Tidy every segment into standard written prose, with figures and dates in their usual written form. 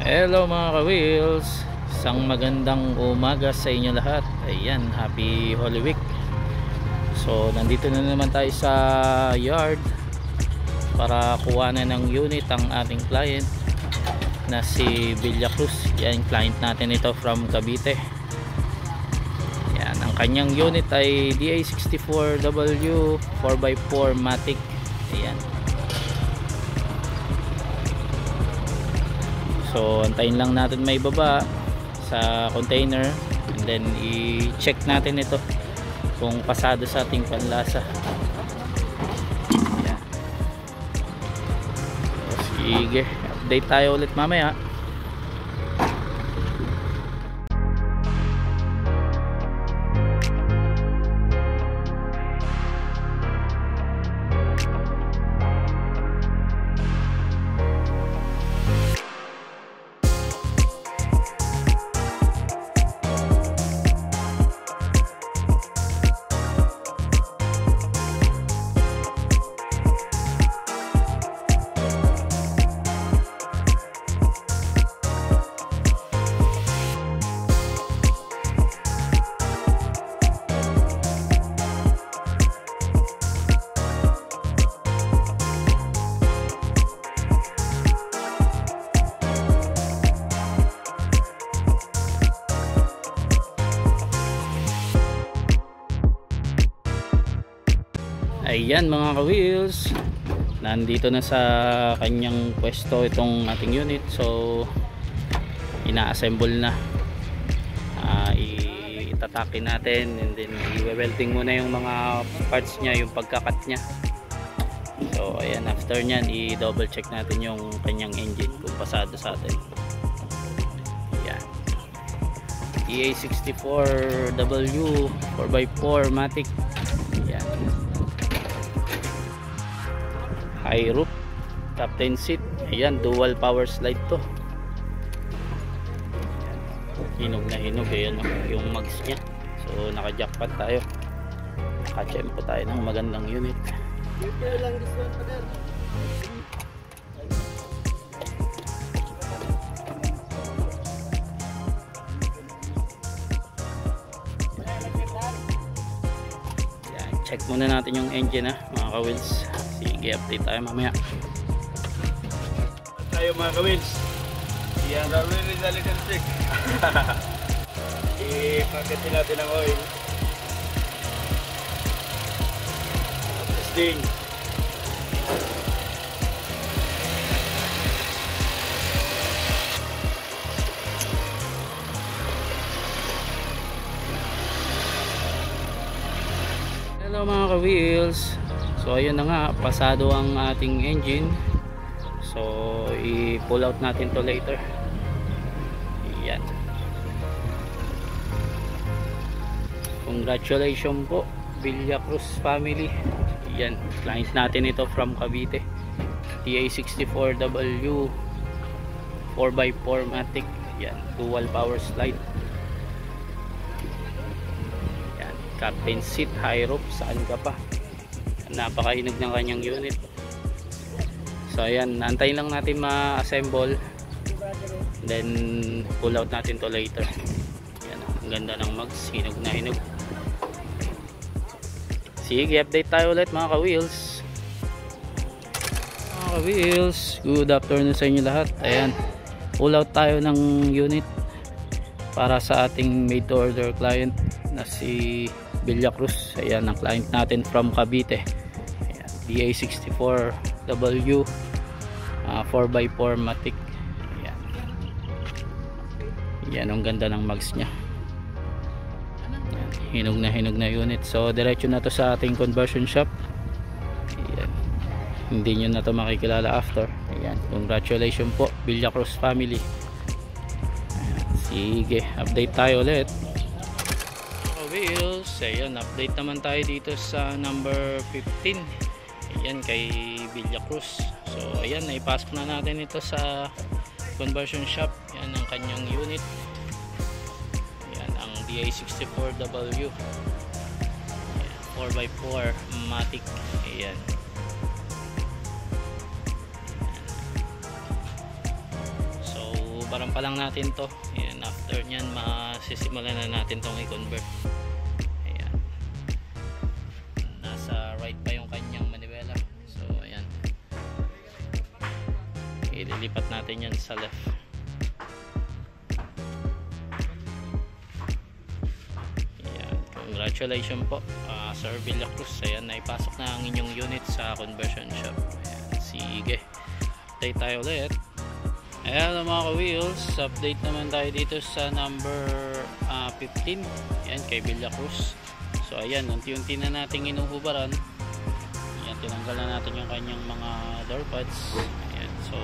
Hello mga ka-wheels, isang magandang umaga sa inyo lahat. Ayan, happy Holy Week. So nandito na naman tayo sa yard para kuhanan ng unit ang ating client na si Villa Cruz. Yan, client natin ito from Cavite. Yan, ang kanyang unit ay DA64W 4x4 Matic. Ayan. So antayin lang natin may baba sa container and then i-check natin ito kung pasado sa ating panlasa. Ayan. So, sige, update tayo ulit mamaya. Ayan mga ka-wheels, nandito na sa kanyang pwesto itong ating unit. So ina-assemble na, itatake natin and then i-welding muna yung mga parts nya, yung pagkakat nya. So ayan, after nyan i-double check natin yung kanyang engine kung pasado sa atin. Ayan, DA64W 4x4 Matic. High roof, captain seat. Ayan, dual power slide to. Ayan. Hinog na hinog. Ayan, yung mags nya. So naka jackpot tayo, naka-tempo tayo ng magandang unit. Ayan, check muna natin yung engine mga ka-wheels. Sige, update tayo mamaya. Tayo mga ka-wheels. Yan, gawin is a little trick. I-paketin natin ang oil. Testing. Hello mga ka-wheels. So ayun na nga, pasado ang ating engine. So i-pull out natin to later. Ayan. Congratulations po Villa Cruz family. Ayan, client natin ito from Cavite, DA64W 4x4 Matic. Ayan, dual power slide. Ayan, captain seat, high roof, saan ka pa. Napakahinog ng kanyang unit. So ayan, antayin lang natin ma-assemble, then pull out natin to later. Ayan, ang ganda ng mags, hinog na hinog. Sige, update tayo ulit mga ka-wheels. Mga ka-wheels, good afternoon sa inyo lahat. Ayan, pull out tayo ng unit para sa ating made to order client na si Villa Cruz. Ayan, ang client natin from Cavite. Ayan, DA64W 4x4 Matic. Ayan. Ayan, ang ganda ng mags nya. Ayan, hinog na unit. So diretso na to sa ating conversion shop. Ayan, hindi nyo na to makikilala after. Ayan, congratulations po Villa Cruz family. Ayan, sige, update tayo ulit. Wheels. Ayan, update naman tayo dito sa number 15. Ayan, kay Villa Cruz. So ayan, naipasok na natin ito sa conversion shop. Ayan ang kanyang unit. Ayan ang DA64W 4x4 Matic. Ayan. So Inuhubaran pa lang natin to. Ayan, after nyan masisimulan na natin tong i-convert. Ayan, nasa right pa yung kanyang manibela. So ayan, ililipat natin yan sa left. Ayan, congratulations po, Sir Villacruz. Ayan, naipasok na ang inyong unit sa conversion shop. Ayan, sige, update tayo ulit. Ayan mga ka-wheels, update naman tayo dito sa number 15. Ayan, kay Villacruz. So ayan, unti-unti na natin inuhubaran. Ayan, tinanggal na natin yung kanyang mga door pads. Ayan, so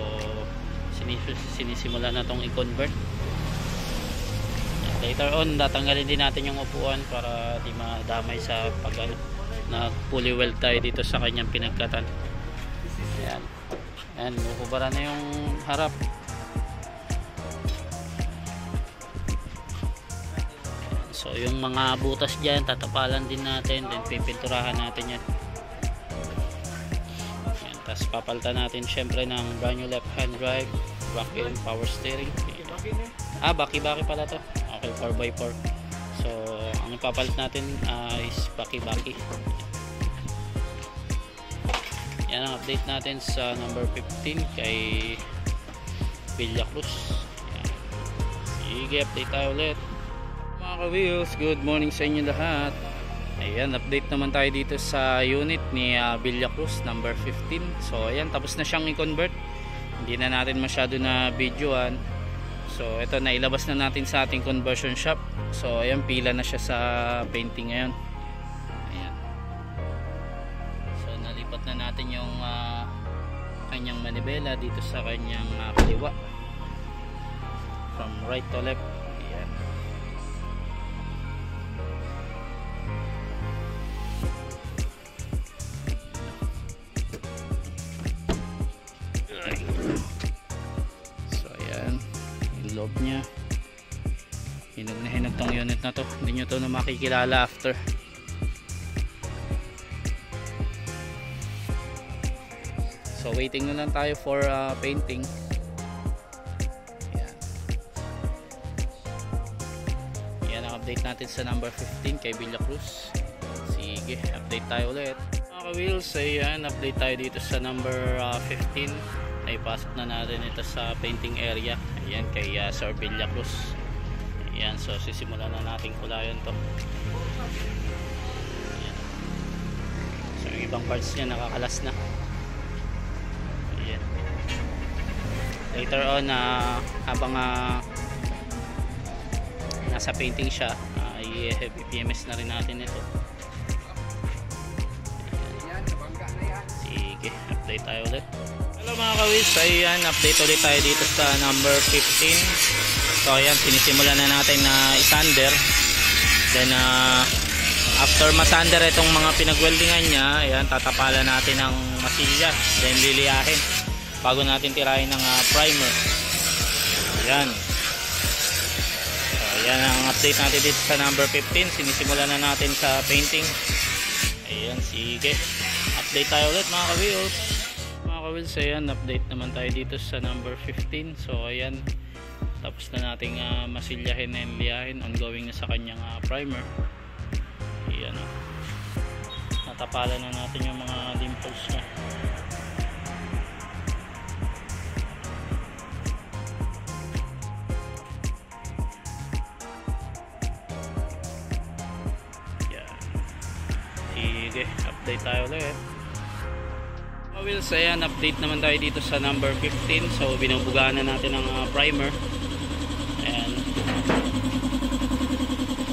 sinisimula na itong i-convert. Later on, tatanggalin din natin yung upuan para di madamay sa pag na fully weld tayo dito sa kanyang pinagkatan. Ayan, ayan, uhubaran na yung harap. So yung mga butas dyan, tatapalan din natin, then pipinturahan natin yan. Ayan, tapos papalitan natin syempre ng brand new left hand drive, back-in power steering. Baki-baki pala to. Okay, 4x4. So ang ipapalit natin is baki-baki. Yan ang update natin sa number 15 kay Villacruz. Sige, update tayo ulit. Mga ka-wheels, good morning sa inyo lahat. Ayan, update naman tayo dito sa unit ni Villacruz number 15. So ayan, tapos na siyang i-convert. Hindi na natin masyado na videoan. So ito, nailabas na natin sa ating conversion shop. So ayan, pila na siya sa painting ngayon. Ayan, so nalipat na natin yung kanyang manibela dito sa kanyang kaliwa, from right to left. Ayan. So ayan, yung loob nya, hinog na hinog tong unit na to. Hindi nyo to na makikilala after. So waiting na lang tayo for painting. Ayan, yan ang update natin sa number 15 kay Villacruz. Sige, update tayo ulit mga ka-wheels. Ayan, update tayo dito sa number 15. Naipasok na natin ito sa painting area. Ayan, kay Sir Villacruz. Ayan, so sisimulan na natin kulayan to. Ayan. So yung ibang parts niya nakakalas na. Ayan. Later on, habang nasa painting siya, i-PMS na rin natin ito. Ayan. Sige, update tayo ulit. Hello mga ka-wheels, ayan, update ulit tayo dito sa number 15. So ayan, sinisimulan na natin na isander. Then after masander itong mga pinagweldingan niya, ayan, tatapalan natin ng masilya, then liliyahin bago natin tirahin ng primer. Ayan. So ayan ang update natin dito sa number 15. Sinisimulan na natin sa painting. Ayan, sige, update tayo ulit mga ka-wheels. Mga ka-wheels, ayan, update naman tayo dito sa number 15. So ayan, tapos na nating masilyahin and liyahin. Ongoing na sa kanyang primer. Ayan, natapalan na natin yung mga dimples niya. Ayan. Sige, update tayo ulit. Wheels, ayan, update naman tayo dito sa number 15. So binubugaan na natin ang primer. Ayan,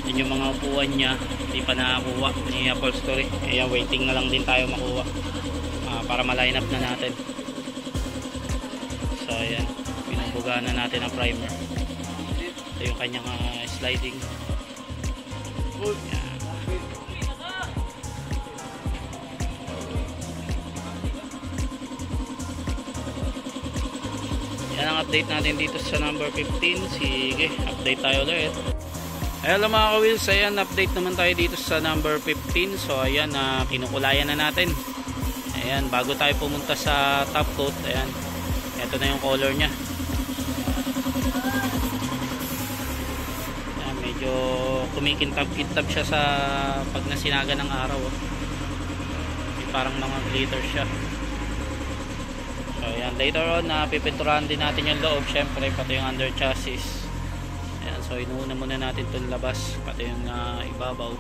yun yung mga upuan nya, hindi pa nakakuha ni upholstery. Ayan, waiting na lang din tayo makuha para ma-line up na natin. So ayan, binubugaan na natin ang primer. Ito yung kanyang sliding. Ayan. Yan ang update natin dito sa number 15. Sige, update tayo ulit. Hello mga ka-wheels, ayan, update naman tayo dito sa number 15. So ayan, kinukulayan na natin. Ayan, bago tayo pumunta sa top coat. Ayan, ito na yung color nya. kumikintab-kintab siya sa pag nasinaga ng araw. Parang mga glitter siya. So ayan, later on pipinturahan din natin yung loob, syempre pati yung under chassis. Ayan, so inuuna muna natin itong labas, pati yung ibabaw.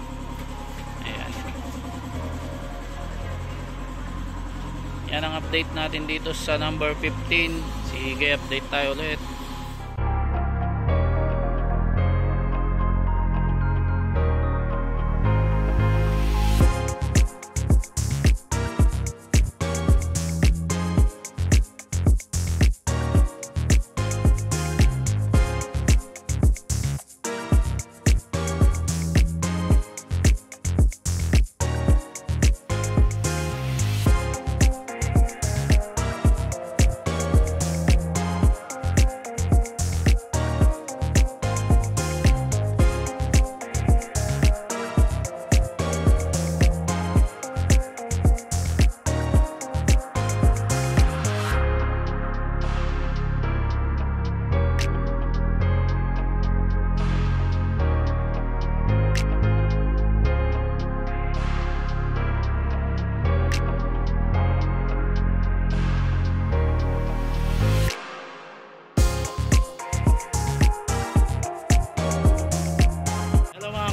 Ayan. Yan ang update natin dito sa number 15. Sige, update tayo ulit.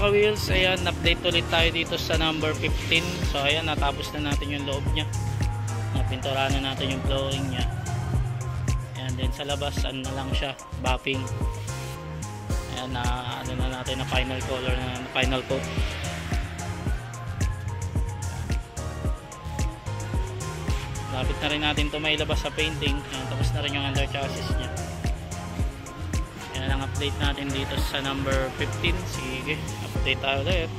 Wheels, ayan, update ulit tayo dito sa number 15. So ayan, natapos na natin yung loob nya, napinturahan na natin yung flooring nya. Ayan, then sa labas ano na lang siya, buffing. Ayan, ano na natin na final color na final coat. Lapit na rin natin to may labas sa painting. Ayan, tapos na rin yung under chassis nya. Yan ang update natin dito sa number 15. Sige, update tayo ulit.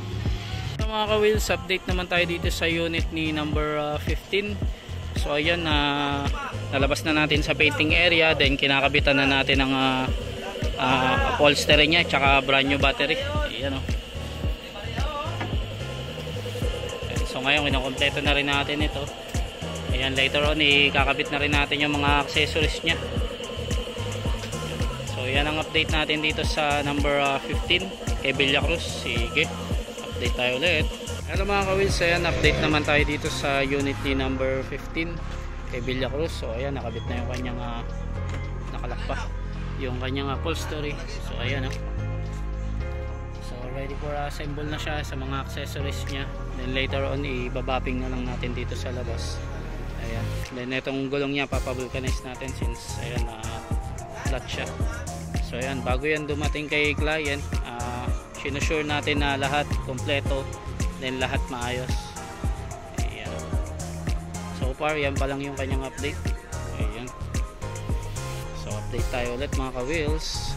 So mga ka-wheels, update naman tayo dito sa unit ni number 15. So ayan, nalabas na natin sa painting area, then kinakabitan na natin ang upholstery nya tsaka brand new battery. Ayan, so ngayon kinakompleto na rin natin ito. Ayan, later on ikakabit na rin natin yung mga accessories nya. So yan ang update natin dito sa number 15 kay Villa Cruz. Sige, update tayo ulit. Hello mga ka-wheels, ayan, update naman tayo dito sa unit ni number 15 kay Villa Cruz. So ayan, nakabit na yung kanyang nakalak pa yung kanyang upholstery. So ayan, so ready for assemble na siya sa mga accessories nya. Then later on ibabapping na lang natin dito sa labas. Ayan, then itong gulong nya papavulcanize natin since ayan, flat siya. So ayan, bago yan dumating kay client, sinusure natin na lahat kompleto, then lahat maayos. Ayan. So far yan pa lang yung kanyang update. Ayan. So update tayo ulit mga ka-wheels.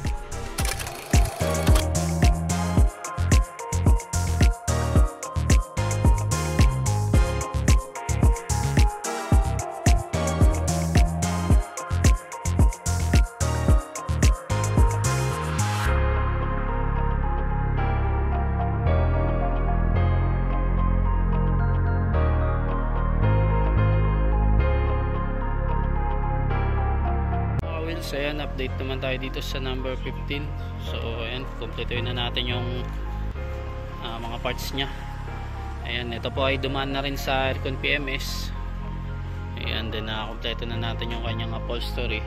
So ayan, update naman tayo dito sa number 15. So ayan, kumpletuhin na natin yung mga parts nya. Ayan, ito po ay dumaan na rin sa aircon PMS. Ayan, then kumpleto na natin yung kanyang upholstery.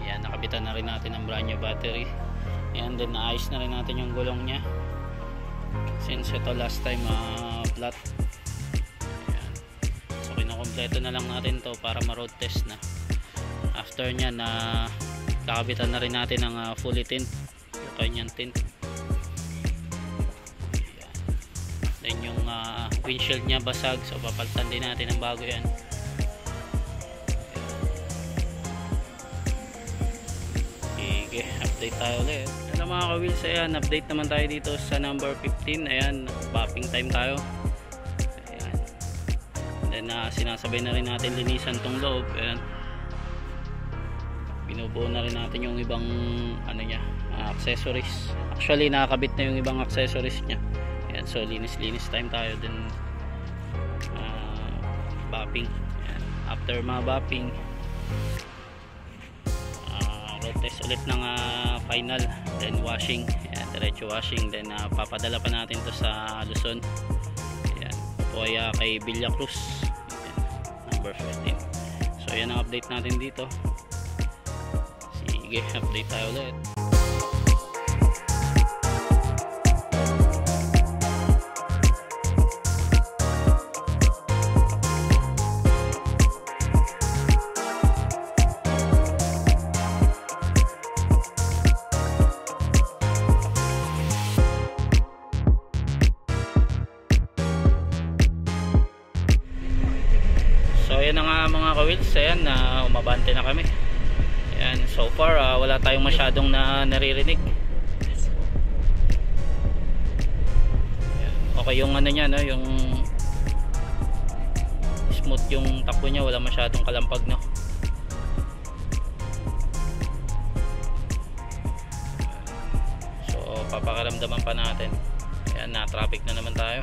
Ayan, nakabitan na rin natin ang brand new battery. Ayan, then naayos na rin natin yung gulong nya since ito last time flat. Ayan. So kinukumpleto na lang natin to para ma-road test na. After nya na kakabitan na rin natin ang fully tint, yung kanyang tint. Ayan. Then yung windshield nya basag, so papalitan din natin ng bago yan. Sige, update tayo ulit. Ano mga ka-wheels, ayan, update naman tayo dito sa number 15. Ayan, popping time tayo. Ayan. Then sinasabay na rin natin linisan tong loob. Ayan, binubuo na rin natin yung ibang ano nya, accessories. Actually nakakabit na yung ibang accessories nya. Ayan, so linis time tayo din. Bopping. Ayan. After mga bopping, road test ulit ng final, then washing. Ayan, diretso washing, then papadala pa natin to sa Luzon. Ayan, ito ay kay Villa Cruz. Ayan, number 15. So yan ang update natin dito. Sige, update tayo ulit. So ayan na nga mga ka-wheels, ayan, umabante na kami. Ayan, so far wala tayong masyadong naririnig. Ayan, okay yung ano niya, no, yung smooth yung takbo niya, wala masyadong kalampag, no. So papakaramdaman pa natin. Ayan, na traffic na naman tayo.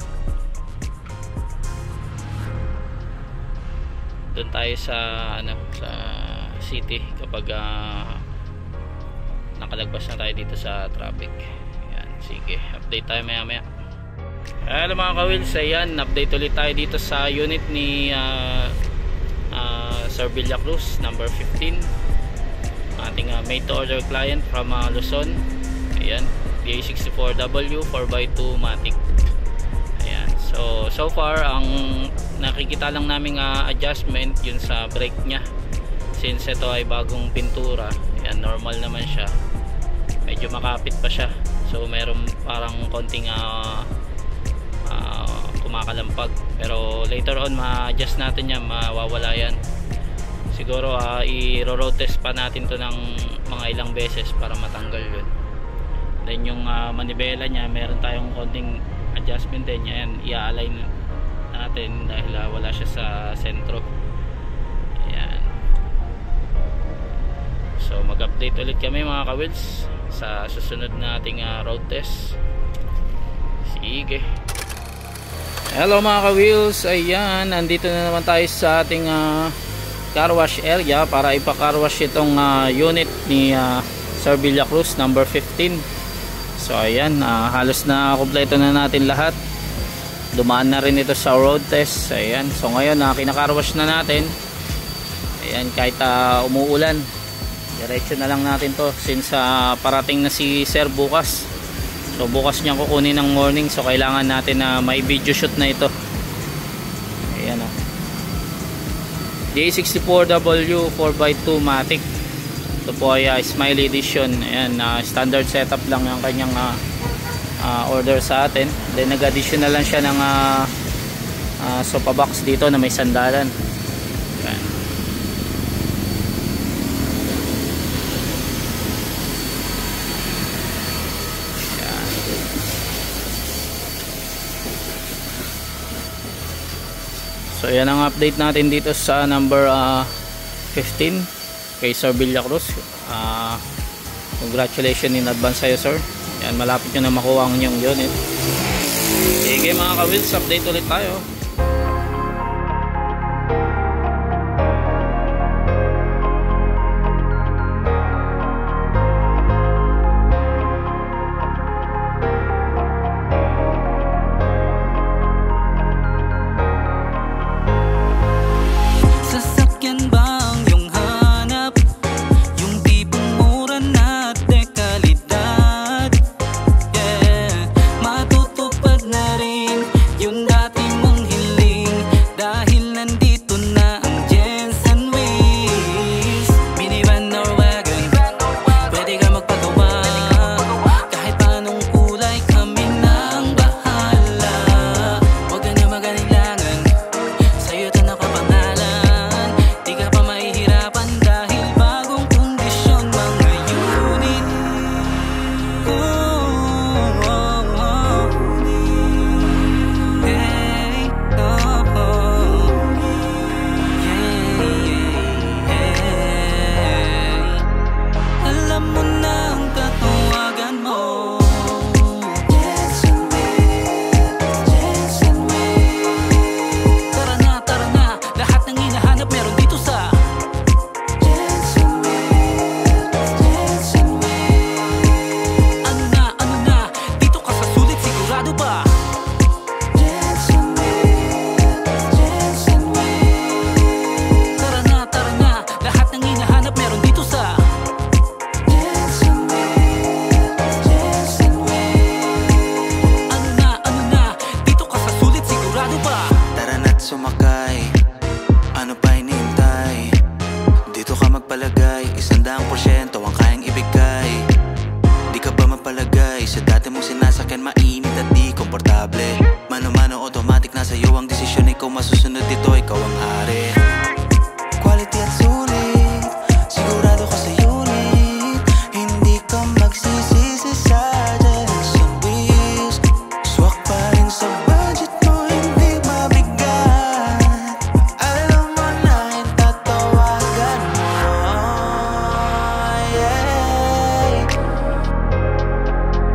Doon tayo sa sa city kapag nakalagpas na tayo dito sa traffic. Ayan, sige, update tayo maya maya. Hello mga ka-wheels, ayan, update ulit tayo dito sa unit ni Sir Villa Cruz, number 15, ating made to order client from Luzon. Ayan, BA64W 4x2 Matic. Ayan, so far ang nakikita lang naming adjustment yun sa brake nya, since ito ay bagong pintura. Ayan, normal naman siya, medyo makapit pa siya, so meron parang konting kumakalampag, pero later on ma-adjust natin yan, mawawala yan siguro. I-road test pa natin to ng mga ilang beses para matanggal yun. Then yung manibela nya, meron tayong konting adjustment din yan, i-align natin dahil wala siya sa sentro. Ayan, so mag-update ulit kami mga ka-wheels sa susunod nating road test. Sige. Hello mga ka-wheels, ayan, nandito na naman tayo sa ating car wash area para ipa-car wash itong unit ni Sir Villa Cruz, number 15. So ayan, halos na kompleto na natin lahat. Dumaan na rin ito sa road test. Ayan, so ngayon kina-car wash na natin. Ayan, kahit umuulan, diretso na lang natin to, since parating na si Sir bukas. So bukas niya kukunin ng morning, so kailangan natin na may video shoot na ito. Ayan, J64W 4x2 Matic. Ito po ay Smiley Edition. Ayan, standard setup lang yung kanyang order sa atin. Then nag-additional lang siya ng sofa box dito na may sandalan. Ayan. So yan ang update natin dito sa number 15 kay Sir Villa Cruz. Congratulations in advance sa'yo, sir. Yan, malapit nyo na makuha ang inyong unit. Sige mga ka-wheels, update ulit tayo. Yung dati mong Mano-mano automatic na sa'yo ang desisyon. Ikaw masusunod dito, ikaw ang hari. Quality at sulit, sigurado ka sa unit. Hindi ka magsisisi sa Jensen Wheels. Swak pa rin sa budget mo, hindi mabigat. Alam mo na yung tatawagan mo. Yeah,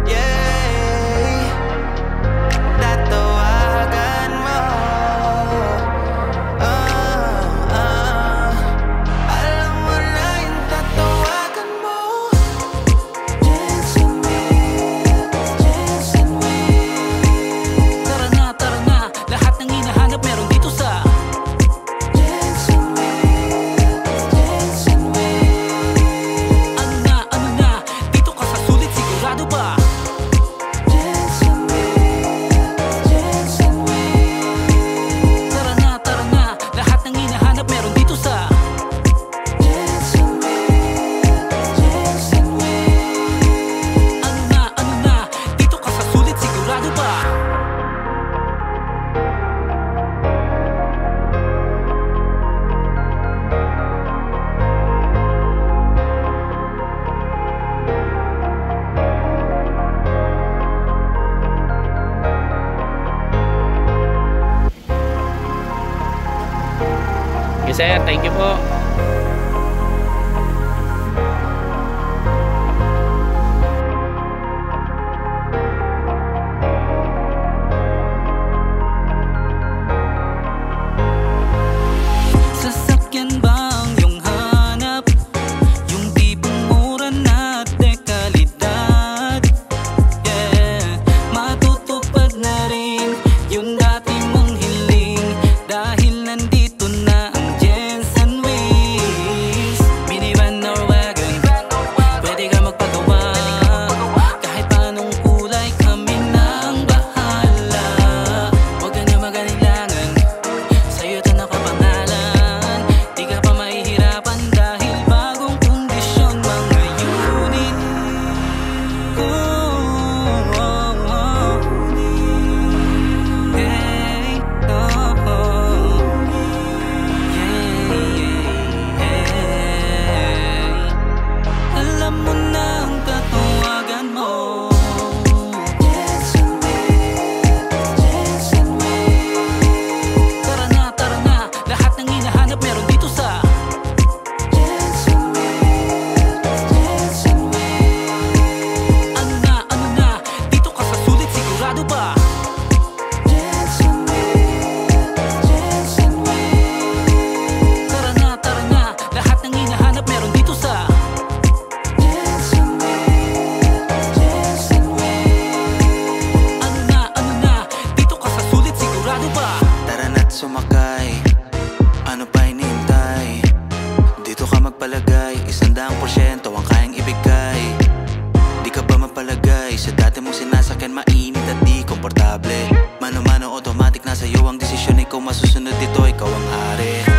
yeah, tatawagan mo. Alam mo na yung tatawagan mo. Jensen Wheels, Jensen Wheels. Tara na, lahat ng hinahanap meron dito sa Jensen Wheels, Jensen Wheels. Ano na, dito ka sa sulit, sigurado ba? Jensen Wheels, Jensen Wheels. Tara na, lahat ng hinahanap meron dito sa Jensen Wheels, Jensen Wheels. Ano na, dito ka sa sulit, sigurado ba? Yes sir, thank you po. Sasakyan ba ang iyong hanap? Yung tipong mura na dekalidad. Yeah, matutupad na rin yung dati mong hiling. Dahil nandito na ang Jensen Wheels. Minivan or wagon, pwede ka magpagawa. Kahit paanong kulay, kami na ang bahala. Huwag ka na mag-alilangan, sa'yo ito nakapangalan. Di ka pa mahihirapan dahil bagong kondisyon mga unit. Hey, alam mo na ang tatawagan mo. Jensen Wheels, Jensen Wheels. Tara na, lahat ng hinahanap meron dito sa Jensen Wheels, Jensen Wheels. ano na, dito ka sa sulit, sigurado ba? Jensen Wheels, Jensen Wheels. Tara na, lahat ng hinahanap meron dito sa Jensen Wheels, Jensen Wheels. ano na, dito ka sa sulit, sigurado ba? Tara na't sumakay, ano pa hinihintay? Dito ka magpalagay, 100% ang kayang ibigay. Di ka ba mapalagay sa dati mong sinasakyan, mainit at di komportable? Mano-mano automatic na sa'yo ang desisyon. Ikaw masusunod dito, ikaw ang hari.